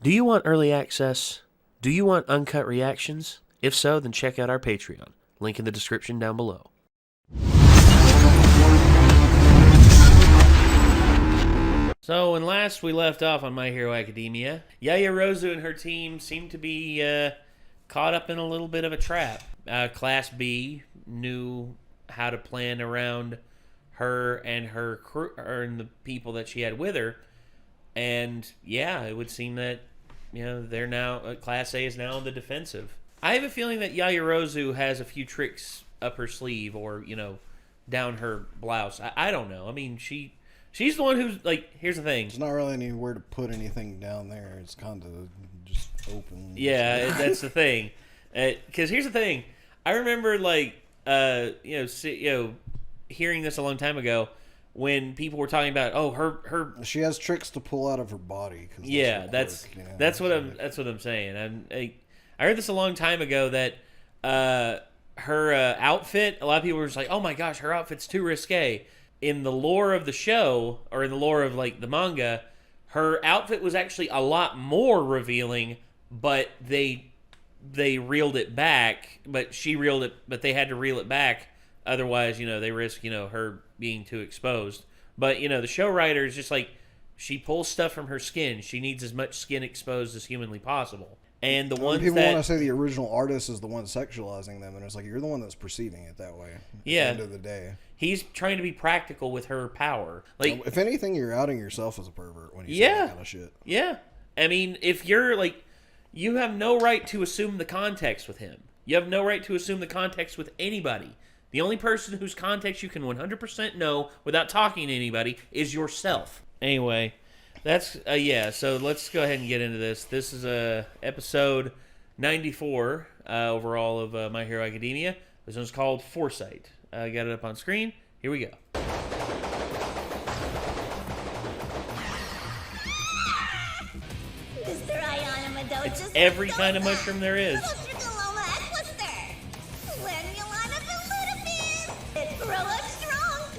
Do you want early access? Do you want uncut reactions? If so, then check out our Patreon. Link in the description down below. So, when last we left off on My Hero Academia, Yaoyorozu and her team seemed to be caught up in a little bit of a trap. Class B knew how to plan around her and her crew, and the people that she had with her. And yeah, it would seem that, you know, they're now, Class A is now on the defensive. I have a feeling that Yaoyorozu has a few tricks up her sleeve, or, you know, down her blouse. I don't know. I mean, she's the one who's, like, here's the thing. There's not really anywhere to put anything down there. It's kind of just open. Yeah, that's the thing. Because here's the thing. I remember, like, hearing this a long time ago when people were talking about, oh, her she has tricks to pull out of her body. Yeah, that's what I'm saying. I heard this a long time ago that her outfit. A lot of people were just like, oh my gosh, her outfit's too risque. In the lore of the show, or in the lore of like the manga, her outfit was actually a lot more revealing, but they reeled it back. But they had to reel it back. Otherwise, you know, they risk, you know, her being too exposed. But, you know, the show writer is just like, she pulls stuff from her skin. She needs as much skin exposed as humanly possible. And the ones people want to say the original artist is the one sexualizing them, and it's like, you're the one that's perceiving it that way. Yeah. At the end of the day, he's trying to be practical with her power. Like, if anything, you're outing yourself as a pervert when you say that kind of shit. Yeah. I mean, if you're like, you have no right to assume the context with him. You have no right to assume the context with anybody. The only person whose context you can 100% know without talking to anybody is yourself. Anyway, that's, yeah, so let's go ahead and get into this. This is episode 94 overall of My Hero Academia. This one's called Foresight. Got it up on screen. Here we go. It's every kind of mushroom there is.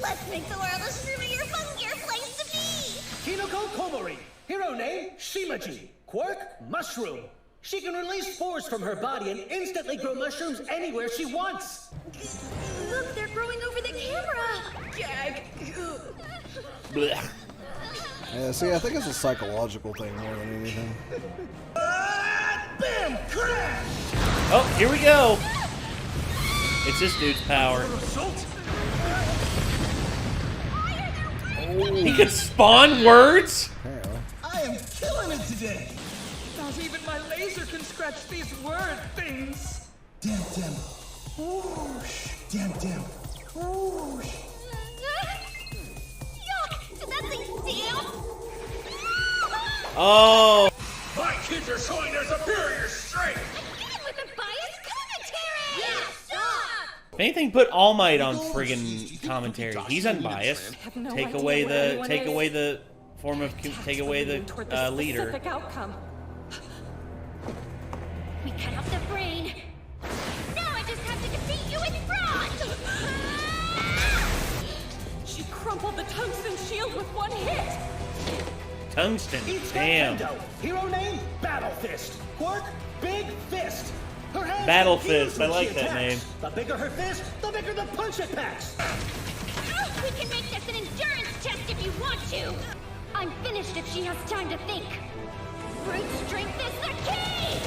Let's make the world a shroomier, funkier place to be! Kinoko Komori. Hero name, Shimaji. Quirk, mushroom. She can release spores from her body and instantly grow mushrooms anywhere she wants. Look, they're growing over the camera! Gag! Blech. Yeah, see, I think it's a psychological thing more than anything. Bam! Crash! Oh, here we go! It's this dude's power. He could spawn words? I am killing it today! Not even my laser can scratch these word things! Dim dim. Whoosh. Dim dim. Whoosh. Yuck! Did that thing stamp? Oh! My kids are showing their superior strength! Again with the biased commentary! Yeah, stop! If anything, put All Might on friggin' commentary. He's unbiased. Take away the leader. Outcome. We cut off the brain. Now I just have to defeat you in front. She crumpled the tungsten shield with one hit. Tungsten. Each Damn. Nintendo. Hero name, Battle Fist. Quirk, Big Fist. Her hands Battle confuse Fist. I when like she that attacks. name. The bigger her fist, the bigger the punch it packs. We can make this an endurance test if you want to. I'm finished if she has time to think. Brute strength is the key.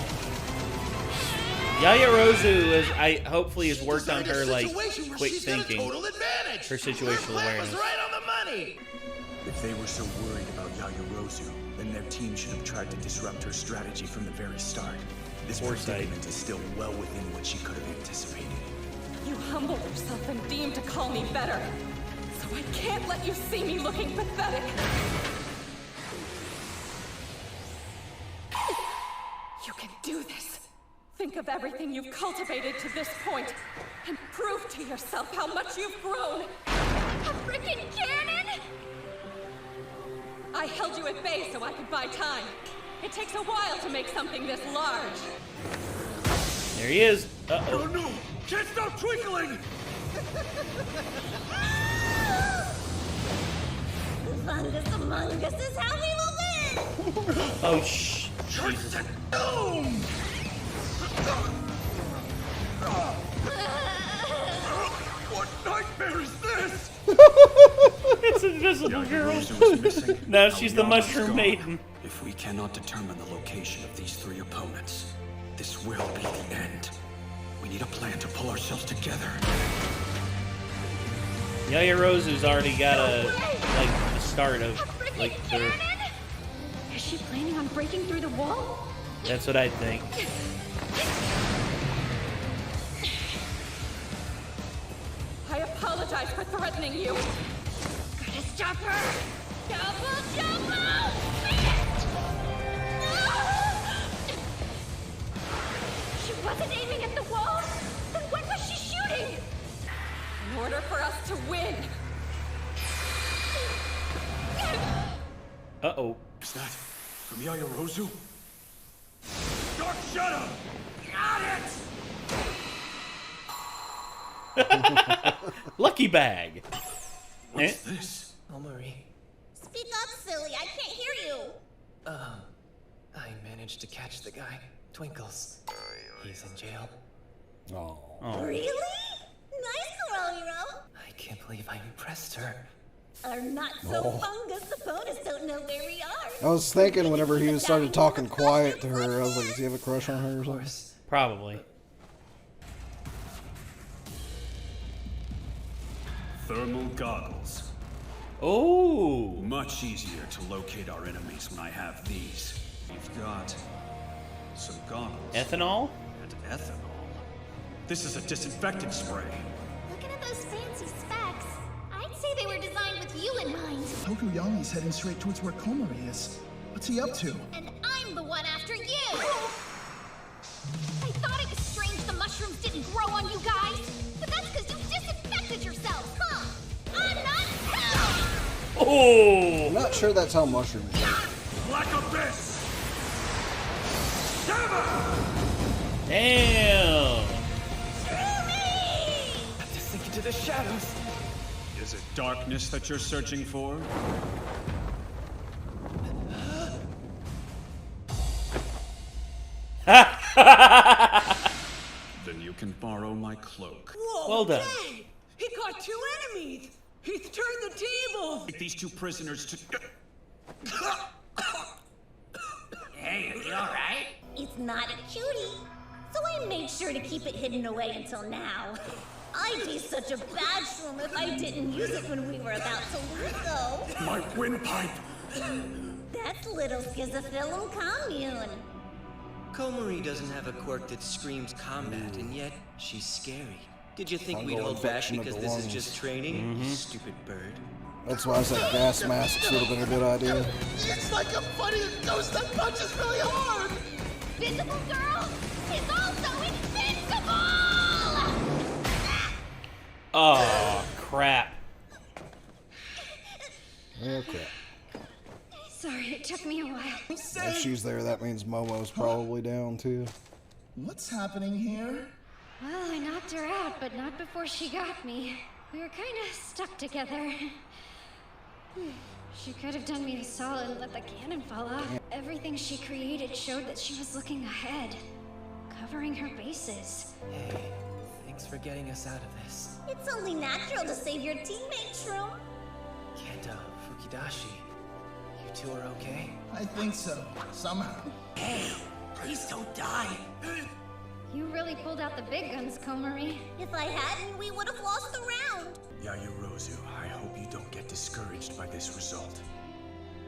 Yaoyorozu hopefully has worked on her like quick thinking, her situational awareness. Right on the money. If they were so worried about Yaoyorozu, then their team should have tried to disrupt her strategy from the very start. This predicament is still well within what she could have anticipated. You humbled yourself and deemed to call me better. So I can't let you see me looking pathetic. You can do this. Think of everything you've cultivated to this point, and prove to yourself how much you've grown. A freaking cannon? I held you at bay so I could buy time. It takes a while to make something this large. There he is. Uh-oh. Oh no! Can't stop twinkling! The fungus among us is how we will win! Oh, shh. Jesus. Boom! What nightmare is this? It's Invisible Girl. Yayarozu is missing. No, Now she's the Yama's Mushroom gone. Maiden. If we cannot determine the location of these three opponents, this will be the end. We need a plan to pull ourselves together. Yayarozu's already got the start of like the. Is she planning on breaking through the wall? That's what I think. I apologize for threatening you. Gotta stop her! Double jumbo! She wasn't aiming at the wall? Then what was she shooting? In order for us to win, Uh-oh. Is that from Yayarozu? Dark Shadow! Got it! Lucky bag. What's this? Oh, Marie. Speak up, silly. I can't hear you. I managed to catch the guy. Twinkles. He's in jail. Oh. Really? Nice, Corolero. I can't believe I impressed her. Our not-so-fungus opponents don't know where we are. I was thinking whenever he started talking quiet to her, I was like, does he have a crush on her or something? Probably. Thermal goggles. Oh. Much easier to locate our enemies when I have these. We've got some goggles. Ethanol? And ethanol. This is a disinfectant spray. Looking at those fancy specs, I'd say they were designed with you in mind. Tokuyami's heading straight towards where Komari is. What's he up to? And I'm the one after you! I thought it was strange the mushrooms didn't grow on you guys, but that's because you disinfected yourselves, huh? I'm not hell! Oh. I'm not sure that's how mushrooms work. Black Abyss! Damn. To sink into the shadows. Is it darkness that you're searching for? Then you can borrow my cloak. Whoa, Well done. Dang! He got two enemies! He's turned the tables! Take these two prisoners to... Hey, are you alright? It's not a cutie, so I made sure to keep it hidden away until now. I'd be such a bad shroom if I didn't use it when we were about to lose, though. My windpipe! That's little Schizophyllum commune. Komari doesn't have a quirk that screams combat, and yet she's scary. Did you think Fungal we'd hold back infection of because the this is lungs. just training? You stupid bird. That's why I said gas masks would have been a good idea. It's like a funny ghost that punches really hard! Visible Girl is also invincible! Oh, crap. Okay. Sorry, it took me a while. If she's there, that means Momo's probably down too. What's happening here? Well, I knocked her out, but not before she got me. We were kind of stuck together. She could have done me a solid and let the cannon fall off. Everything she created showed that she was looking ahead, covering her bases. Hey, thanks for getting us out of this. It's only natural to save your teammate, Shroom. Kendo, Fukidashi, you two are okay? I think so. Somehow. Hey, please don't die. You really pulled out the big guns, Komari. If I hadn't, we would have lost the round. Yayarozu, I hope you don't get discouraged by this result.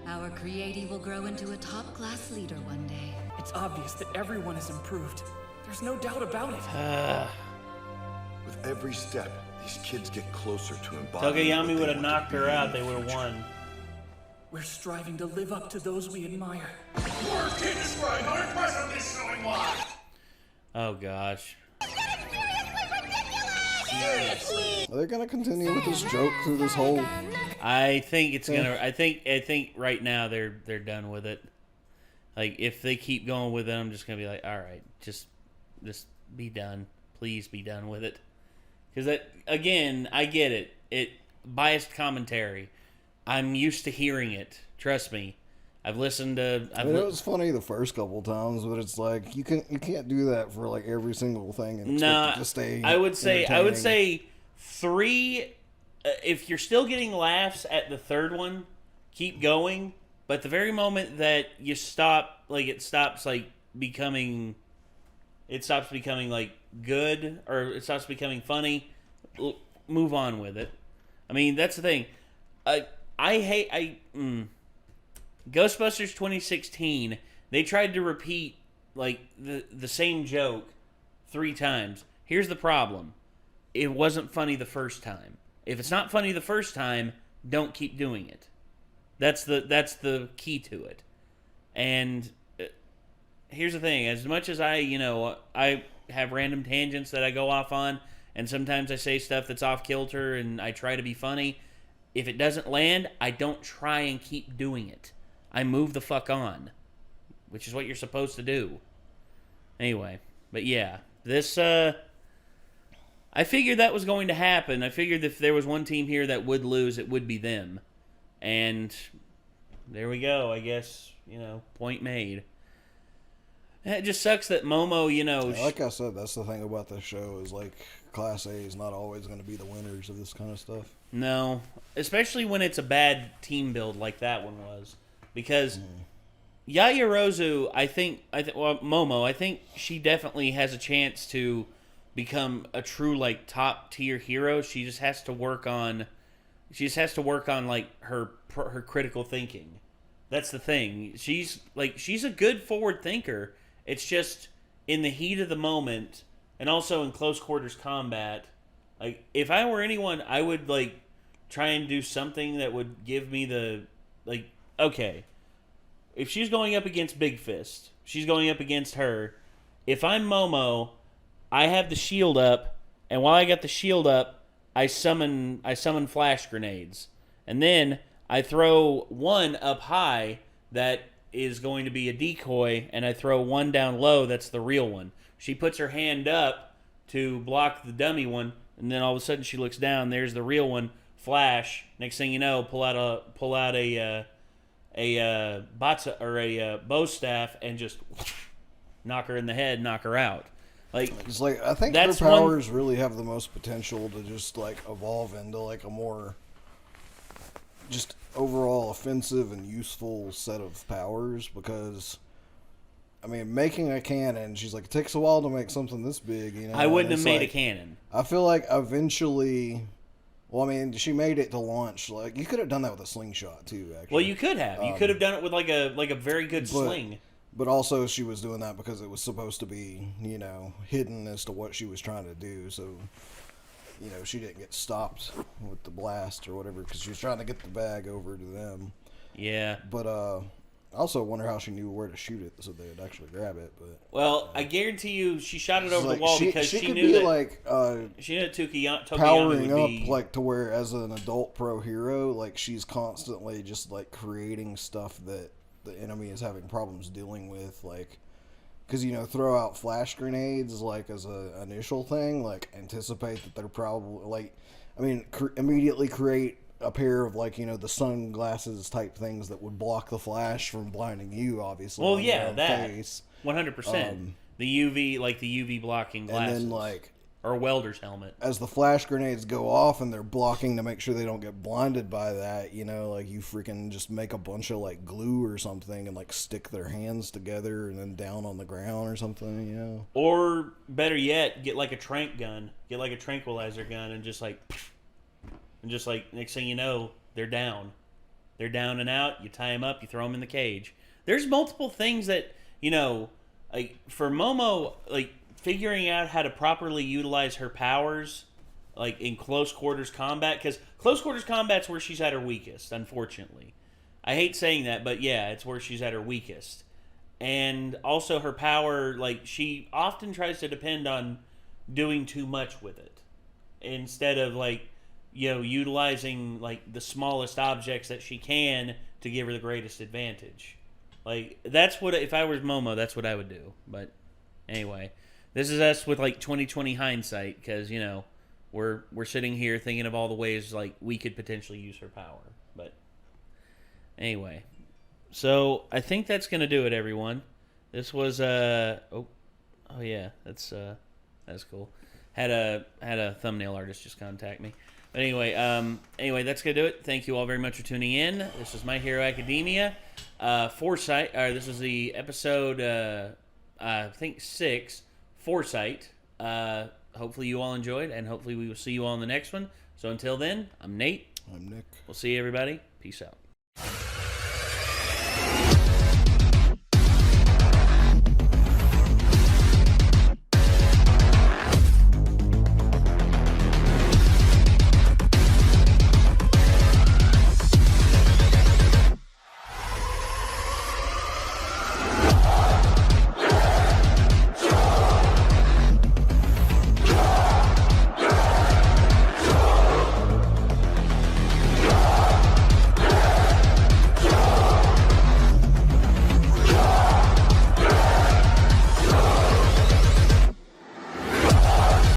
Our creatie will grow into a top-class leader one day. It's obvious that everyone has improved. There's no doubt about it. With every step, these kids get closer to embodying. Tokuyami would have knocked her out, they would have won. We're striving to live up to those we admire. Words can't describe how impressive this showing was! Oh, gosh. Are they gonna continue with this joke through this whole? I think it's gonna. I think right now they're done with it. Like if they keep going with it, I'm just gonna be like, all right, just be done. Please be done with it. Because that again, I get it. It biased commentary. I'm used to hearing it. Trust me. I've listened to. I mean, it was funny the first couple times, but it's like you can't do that for like every single thing and expect it to stay. I would say 3. If you're still getting laughs at the third one, keep going. But the very moment that you stop, like it stops becoming like good, or it stops becoming funny, move on with it. I mean, that's the thing. Ghostbusters 2016, they tried to repeat like the same joke 3 times. Here's the problem. It wasn't funny the first time. If it's not funny the first time, don't keep doing it. That's the key to it. And here's the thing. As much as I have random tangents that I go off on, and sometimes I say stuff that's off kilter and I try to be funny, if it doesn't land, I don't try and keep doing it. I move the fuck on, which is what you're supposed to do. Anyway, but yeah, this I figured that was going to happen. I figured if there was one team here that would lose, it would be them. And there we go. I guess, point made. It just sucks that Momo, like I said, that's the thing about this show is like Class A is not always going to be the winners of this kind of stuff. No, especially when it's a bad team build like that one was. Because Yayarozu, Momo, I think she definitely has a chance to become a true like top tier hero. She just has to work on like her critical thinking. That's the thing. She's a good forward thinker. It's just in the heat of the moment and also in close quarters combat. Like if I were anyone, I would like try and do something that would give me the okay. If she's going up against Big Fist, she's going up against her. If I'm Momo, I have the shield up, and while I got the shield up, I summon flash grenades. And then I throw one up high that is going to be a decoy, and I throw one down low that's the real one. She puts her hand up to block the dummy one, and then all of a sudden she looks down, there's the real one, flash. Next thing you know, pull out a batsa or a bow staff and just knock her in the head, knock her out. It's like I think her powers really have the most potential to just like evolve into like a more just overall offensive and useful set of powers, because I mean, making a cannon, she's like, it takes a while to make something this big, I wouldn't have made a cannon. I feel like eventually, well, I mean, she made it to launch. Like, you could have done that with a slingshot too, actually. Well, you could have. You could have done it with like a very good sling. But also, she was doing that because it was supposed to be, hidden as to what she was trying to do. So, she didn't get stopped with the blast or whatever because she was trying to get the bag over to them. Yeah. But I also wonder how she knew where to shoot it so they would actually grab it. But I guarantee you, she shot it over the wall because she could knew be that she knew Tokiyama powering would up be... like to where as an adult pro hero, like she's constantly just like creating stuff that the enemy is having problems dealing with, like because throw out flash grenades like as a initial thing, like anticipate that they're probably immediately create a pair of like the sunglasses type things that would block the flash from blinding you, obviously. Well, yeah, that 100%. The UV blocking glasses, and then or a welder's helmet. As the flash grenades go off and they're blocking to make sure they don't get blinded by that, you freaking just make a bunch of like glue or something and like stick their hands together and then down on the ground or something, Or better yet, get like a trank gun, get like a tranquilizer gun and just like next thing you know, they're down. They're down and out. You tie them up, you throw them in the cage. There's multiple things that, like for Momo, like figuring out how to properly utilize her powers, like in close quarters combat, because close quarters combat's where she's at her weakest, unfortunately. I hate saying that, but yeah, it's where she's at her weakest. And also her power, like she often tries to depend on doing too much with it instead of like, utilizing like the smallest objects that she can to give her the greatest advantage. Like that's what, if I was Momo, that's what I would do. But anyway, this is us with like 2020 hindsight, because we're sitting here thinking of all the ways like we could potentially use her power. But anyway, So I think that's gonna do it, everyone. This was oh yeah, that's cool. Had a thumbnail artist just contact me. But anyway, that's gonna do it. Thank you all very much for tuning in. This is My Hero Academia. Foresight. This is the episode I think 6. Foresight. Hopefully you all enjoyed, and hopefully we will see you all in the next one. So until then, I'm Nate. I'm Nick. We'll see you, everybody. Peace out.